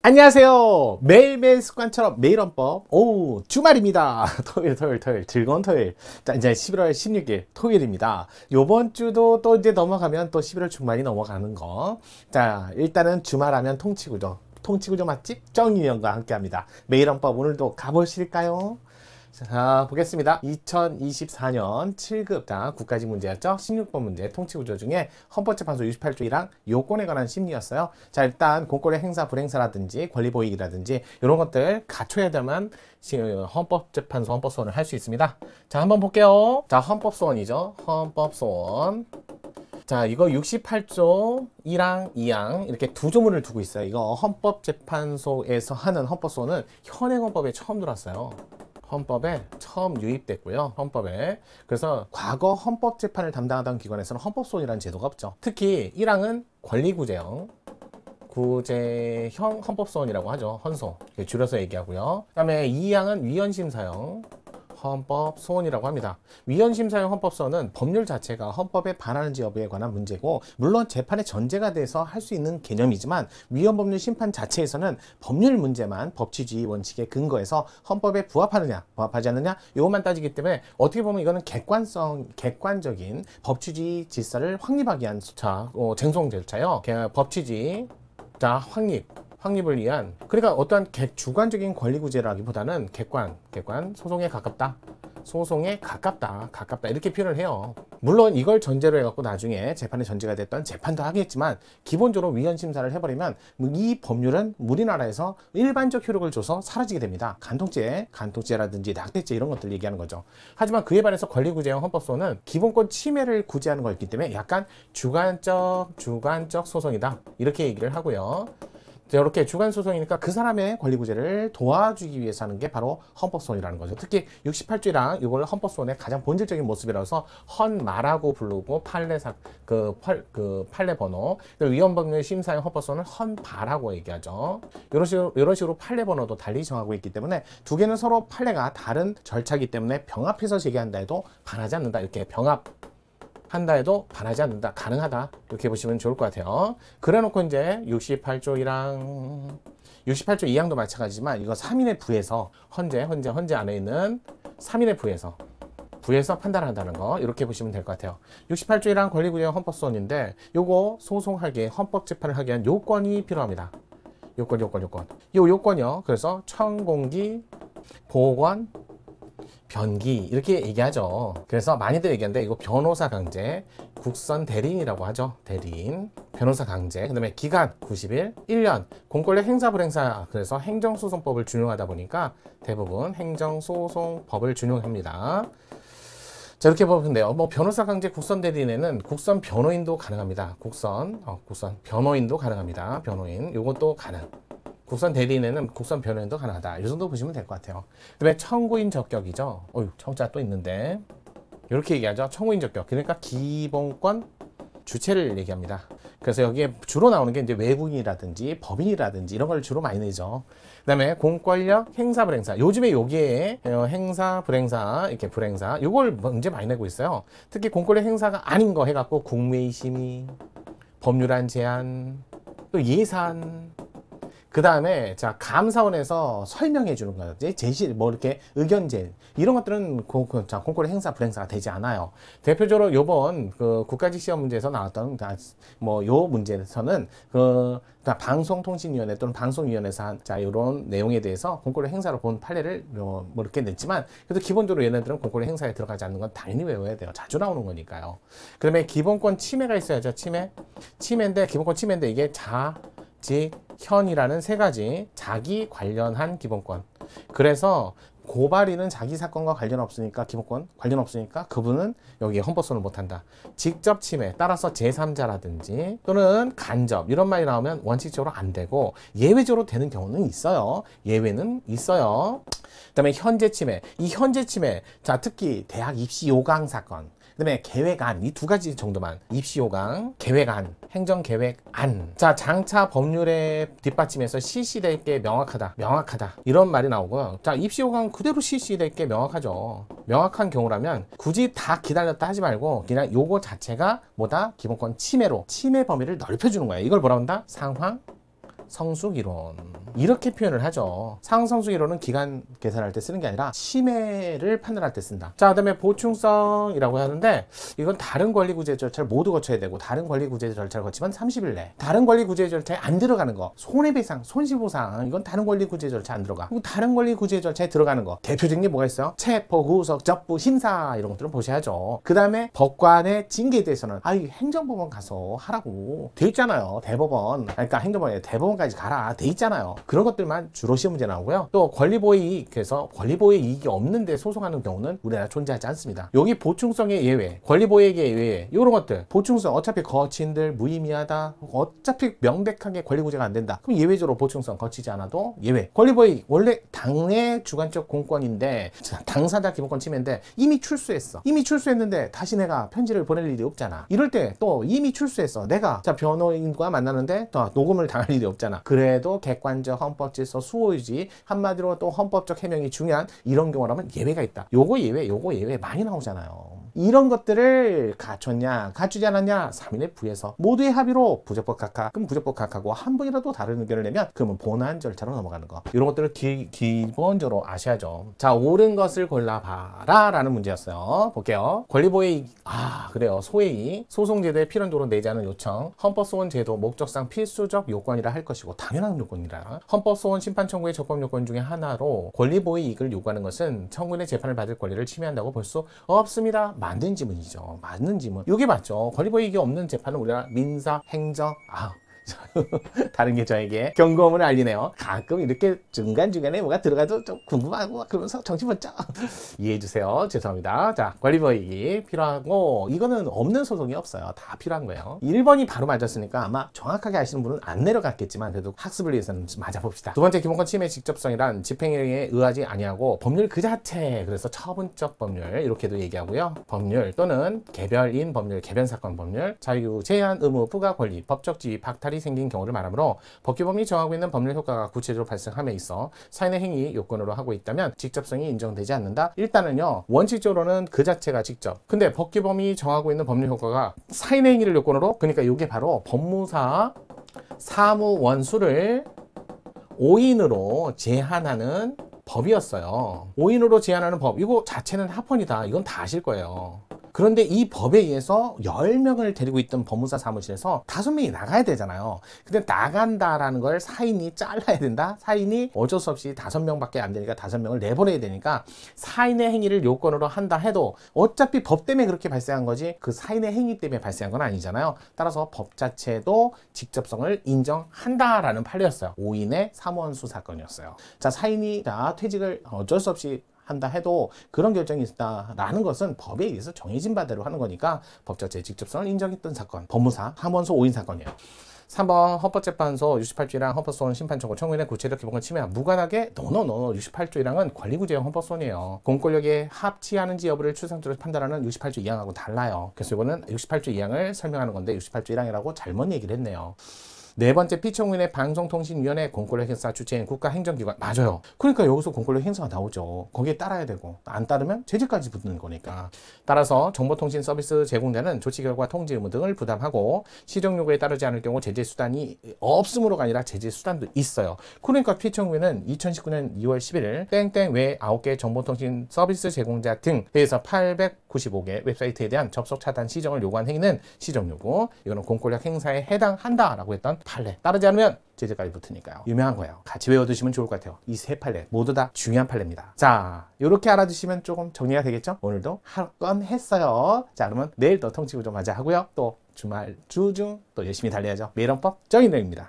안녕하세요. 매일매일 습관처럼 매일 헌법. 오, 주말입니다. 토요일 즐거운 토요일. 자, 이제 11월 16일 토요일입니다. 요번 주도 또 이제 넘어가면 또 11월 중반이 넘어가는 거. 자, 일단은 주말하면 통치구조 맛집 정유영과 함께 합니다. 매일 헌법 오늘도 가보실까요? 자, 보겠습니다. 2024년 7급 자, 국가직 문제였죠. 16번 문제 통치구조 중에 헌법재판소 68조 1항 요건에 관한 심리였어요. 자, 일단 공권의 행사 불행사라든지 권리보이기라든지 이런 것들 갖춰야 되면 헌법재판소 헌법소원을 할 수 있습니다. 자, 한번 볼게요. 자, 헌법소원이죠. 헌법소원. 자, 이거 68조 1항, 2항 이렇게 두 조문을 두고 있어요. 이거 헌법재판소에서 하는 헌법소원은 현행헌법에 처음 들어왔어요. 헌법에 처음 유입됐고요. 헌법에. 그래서 과거 헌법재판을 담당하던 기관에서는 헌법소원이라는 제도가 없죠. 특히 1항은 권리구제형 헌법소원이라고 하죠. 헌소. 줄여서 얘기하고요. 그 다음에 2항은 위헌심사형 헌법소원이라고 합니다. 위헌심사형 헌법소원은 법률 자체가 헌법에 반하는지 여부에 관한 문제고, 물론 재판의 전제가 돼서 할 수 있는 개념이지만 위헌법률 심판 자체에서는 법률 문제만 법치주의 원칙에 근거해서 헌법에 부합하느냐 부합하지 않느냐 이것만 따지기 때문에 어떻게 보면 이거는 객관적인 법치주의 질서를 확립하기 위한 쟁송 절차요. 법치주의 확립을 위한, 그러니까 어떠한 주관적인 권리구제라기보다는 객관, 소송에 가깝다 이렇게 표현을 해요. 물론 이걸 전제로 해갖고 나중에 재판의 전제가 됐던 재판도 하겠지만, 기본적으로 위헌심사를 해버리면 이 법률은 우리나라에서 일반적 효력을 줘서 사라지게 됩니다. 간통죄라든지 낙태죄 이런 것들 얘기하는 거죠. 하지만 그에 반해서 권리구제형 헌법소원은 기본권 침해를 구제하는 거였기 때문에 약간 주관적 소송이다 이렇게 얘기를 하고요. 이렇게 주관소송이니까 그 사람의 권리구제를 도와주기 위해서 하는 게 바로 헌법소원이라는 거죠. 특히 68조랑 이걸 헌법소원의 가장 본질적인 모습이라서 헌마라고 부르고 판례 번호, 위헌법률 심사형 헌법소원은 헌바라고 얘기하죠. 이런 식으로 판례 번호도 달리 정하고 있기 때문에 두 개는 서로 판례가 다른 절차이기 때문에 병합해서 제기한다 해도 반하지 않는다. 이렇게 한다 해도 반하지 않는다. 가능하다. 이렇게 보시면 좋을 것 같아요. 그래 놓고 이제 68조 68조 2항도 마찬가지지만 이거 3인의 부에서 헌재 안에 있는 3인의 부에서 판단한다는 거 이렇게 보시면 될 것 같아요. 68조 1항 권리구제형 헌법소원인데 요거 소송하기에 헌법재판을 하기 위한 요건이 필요합니다. 요건. 요 요건이요. 그래서 청공기, 보건, 변기 이렇게 얘기하죠. 그래서 많이들 얘기하는데 이거 변호사 강제, 국선 대리인이라고 하죠. 대리인, 변호사 강제, 그 다음에 기간 90일, 1년, 공권력 행사 불행사. 그래서 행정소송법을 준용하다 보니까 대부분 행정소송법을 준용합니다. 자, 이렇게 보면 돼요. 변호사 강제 국선 대리인에는 국선 변호인도 가능합니다. 국선 변호인도 가능합니다. 변호인 요것도 가능. 국선 대리인에는 국선 변호인도 가능하다. 이 정도 보시면 될 것 같아요. 그 다음에 청구인 적격이죠. 청자 또 있는데 이렇게 얘기하죠. 청구인 적격. 그러니까 기본권 주체를 얘기합니다. 그래서 여기에 주로 나오는 게 이제 외국인이라든지 법인이라든지 이런 걸 주로 많이 내죠. 그 다음에 공권력 행사 불행사. 요즘에 여기에 행사 불행사 이렇게 불행사 요걸 문제 많이 내고 있어요. 특히 공권력 행사가 아닌 거 해갖고 국무회의 심의, 법률안 제안, 또 예산, 그 다음에 감사원에서 설명해 주는 거지, 제시 이렇게 의견제 이런 것들은 공권력 행사 불행사가 되지 않아요. 대표적으로 요번 국가직 시험 문제에서 나왔던 요 문제에서는 방송통신위원회 또는 방송위원회에서 한 이런 내용에 대해서 공권력 행사로 본 판례를 이렇게 냈지만, 그래도 기본적으로 얘네들은 공권력 행사에 들어가지 않는 건 당연히 외워야 돼요. 자주 나오는 거니까요. 그 다음에 기본권 침해가 있어야죠. 기본권 침해인데 이게 현이라는 세 가지 자기 관련한 기본권. 그래서 고발인은 자기 사건과 관련 없으니까 기본권 관련 없으니까 그분은 여기에 헌법소원을 못한다. 직접 침해 따라서 제3자라든지 또는 간접 이런 말이 나오면 원칙적으로 안 되고 예외적으로 되는 경우는 있어요. 예외는 있어요. 그 다음에 현재 침해. 이 현재 침해 특히 대학 입시 요강 사건, 그 다음에 계획안, 이 두 가지 정도만. 입시 요강, 계획안, 행정계획안. 장차 법률의 뒷받침에서 실시될 게 명확하다 이런 말이 나오고요. 입시 요강 그대로 실시될 게 명확하죠. 명확한 경우라면 굳이 다 기다렸다 하지 말고 그냥 요거 자체가 기본권 침해 범위를 넓혀주는 거예요. 이걸 뭐라고 한다? 상황 상성수 이론 이렇게 표현을 하죠. 상성수 이론은 기간 계산할 때 쓰는 게 아니라 침해를 판단할 때 쓴다. 자, 그다음에 보충성이라고 하는데 이건 다른 권리구제 절차를 모두 거쳐야 되고 다른 권리구제 절차를 거치면 30일 내. 다른 권리구제 절차에 안 들어가는 거 손해배상, 손실보상 이건 다른 권리구제 절차 안 들어가. 그리고 다른 권리구제 절차에 들어가는 거 대표적인 게 뭐가 있어요? 체포, 구속, 접부, 심사 이런 것들은 보셔야죠. 그 다음에 법관의 징계에 대해서는 행정법원 가서 하라고 돼 있잖아요. 대법원, 그러니까 행정법원에 대법원까지 가라 돼 있잖아요. 그런 것들만 주로 시험 문제 나오고요. 또 권리보호 이익에서 권리보호의 이익이 없는데 소송하는 경우는 우리나라 존재하지 않습니다. 여기 보충성의 예외, 권리보호액의 예외 이런 것들 보충성 어차피 거친들 무의미하다 어차피 명백하게 권리구제가 안 된다. 그럼 예외적으로 보충성 거치지 않아도 예외. 권리보호액 원래 당의 주관적 공권인데 당사자 기본권 침해인데 이미 출소했어. 이미 출소했는데 다시 내가 편지를 보낼 일이 없잖아. 이럴 때 또 이미 출소했어. 내가 변호인과 만나는데 또 녹음을 당할 일이 없잖아. 그래도 객관적 헌법질서 수호유지 한마디로 또 헌법적 해명이 중요한 이런 경우라면 예외가 있다. 요거 예외 많이 나오잖아요. 이런 것들을 갖췄냐 갖추지 않았냐 3인의 부에서 모두의 합의로 부적법 각하 그럼 부적법 각하고 한 분이라도 다른 의견을 내면 그러면 본안 절차로 넘어가는 거. 이런 것들을 기본적으로 아셔야죠. 자, 옳은 것을 골라봐라 라는 문제였어요. 볼게요. 권리보호의 그래요. 소외이 소송제도에 필연적으로 내지 않은 요청 헌법소원제도 목적상 필수적 요건이라 할 것이고 당연한 요건이라 헌법소원 심판청구의 적법 요건 중에 하나로 권리보호의 이익을 요구하는 것은 청구인의 재판을 받을 권리를 침해한다고 볼 수 없습니다. 맞는 지문이죠. 맞는 지문. 이게 맞죠. 권리보호 이익이 없는 재판은 우리나라 민사, 행정 다른 게 저에게 경고음을 알리네요. 가끔 이렇게 중간중간에 뭐가 들어가도 좀 궁금하고 그러면서 정신 번쩍 이해해주세요. 죄송합니다. 자, 권리보호 이익이 필요하고 이거는 없는 소송이 없어요. 다 필요한 거예요. 1번이 바로 맞았으니까 아마 정확하게 아시는 분은 안 내려갔겠지만 그래도 학습을 위해서는 좀 맞아봅시다. 두 번째 기본권 침해 직접성이란 집행에 의하지 아니하고 법률 그 자체 그래서 처분적 법률 이렇게도 얘기하고요. 법률 또는 개별인 법률, 개변사건 법률, 자유, 제한, 의무, 부가, 권리, 법적 지위, 박탈이 생긴 경우를 말하므로 법규범이 정하고 있는 법률 효과가 구체적으로 발생함에 있어 사인의 행위 요건으로 하고 있다면 직접성이 인정되지 않는다. 일단은요 원칙적으로는 그 자체가 직접. 근데 법규범이 정하고 있는 법률 효과가 사인의 행위를 요건으로 그러니까 이게 바로 법무사 사무원수를 5인으로 제한하는 법이었어요. 5인으로 제한하는 법 이거 자체는 합헌이다. 이건 다 아실 거예요. 그런데 이 법에 의해서 10명을 데리고 있던 법무사 사무실에서 5명이 나가야 되잖아요. 근데 나간다라는 걸 사인이 잘라야 된다? 사인이 어쩔 수 없이 5명밖에 안 되니까 5명을 내보내야 되니까 사인의 행위를 요건으로 한다 해도 어차피 법 때문에 그렇게 발생한 거지 그 사인의 행위 때문에 발생한 건 아니잖아요. 따라서 법 자체도 직접성을 인정한다라는 판례였어요. 5인의 사무원수 사건이었어요. 자, 사인이 퇴직을 어쩔 수 없이 한다 해도 그런 결정이 있다라는 것은 법에 의해서 정해진 바대로 하는 거니까 법 자체의 직접성을 인정했던 사건. 법무사 사무원수 5인 사건이에요. 3번 헌법재판소 68조랑 헌법소원 심판청구 청구인의 구체적 기본권 침해와 무관하게 68조이랑은 권리구제형 헌법소원이에요. 공권력에 합치하는지 여부를 추상적으로 판단하는 68조 2항하고 달라요. 그래서 이거는 68조 2항을 설명하는 건데 68조 1항이라고 잘못 얘기를 했네요. 네 번째 피청구인의 방송통신위원회 공권력 행사 주체인 국가행정기관 맞아요. 그러니까 여기서 공권력 행사가 나오죠. 거기에 따라야 되고 안 따르면 제재까지 붙는 거니까. 따라서 정보통신 서비스 제공자는 조치 결과 통지 의무 등을 부담하고 시정 요구에 따르지 않을 경우 제재 수단이 없음으로가 아니라 제재 수단도 있어요. 그러니까 피청구인은 2019년 2월 11일 땡땡 외 9개 정보통신 서비스 제공자 등에서 895개 웹사이트에 대한 접속 차단 시정을 요구한 행위는 시정 요구. 이거는 공권력 행사에 해당한다라고 했던 판례. 따르지 않으면 제재까지 붙으니까요. 유명한 거예요. 같이 외워두시면 좋을 것 같아요. 이 세 판례 모두 다 중요한 판례입니다. 자, 이렇게 알아두시면 조금 정리가 되겠죠? 오늘도 할 건 했어요. 자, 그러면 내일 또 통치구 좀 하자 하고요. 또 주말 주중 또 열심히 달려야죠. 매일 헌법 정의입니다.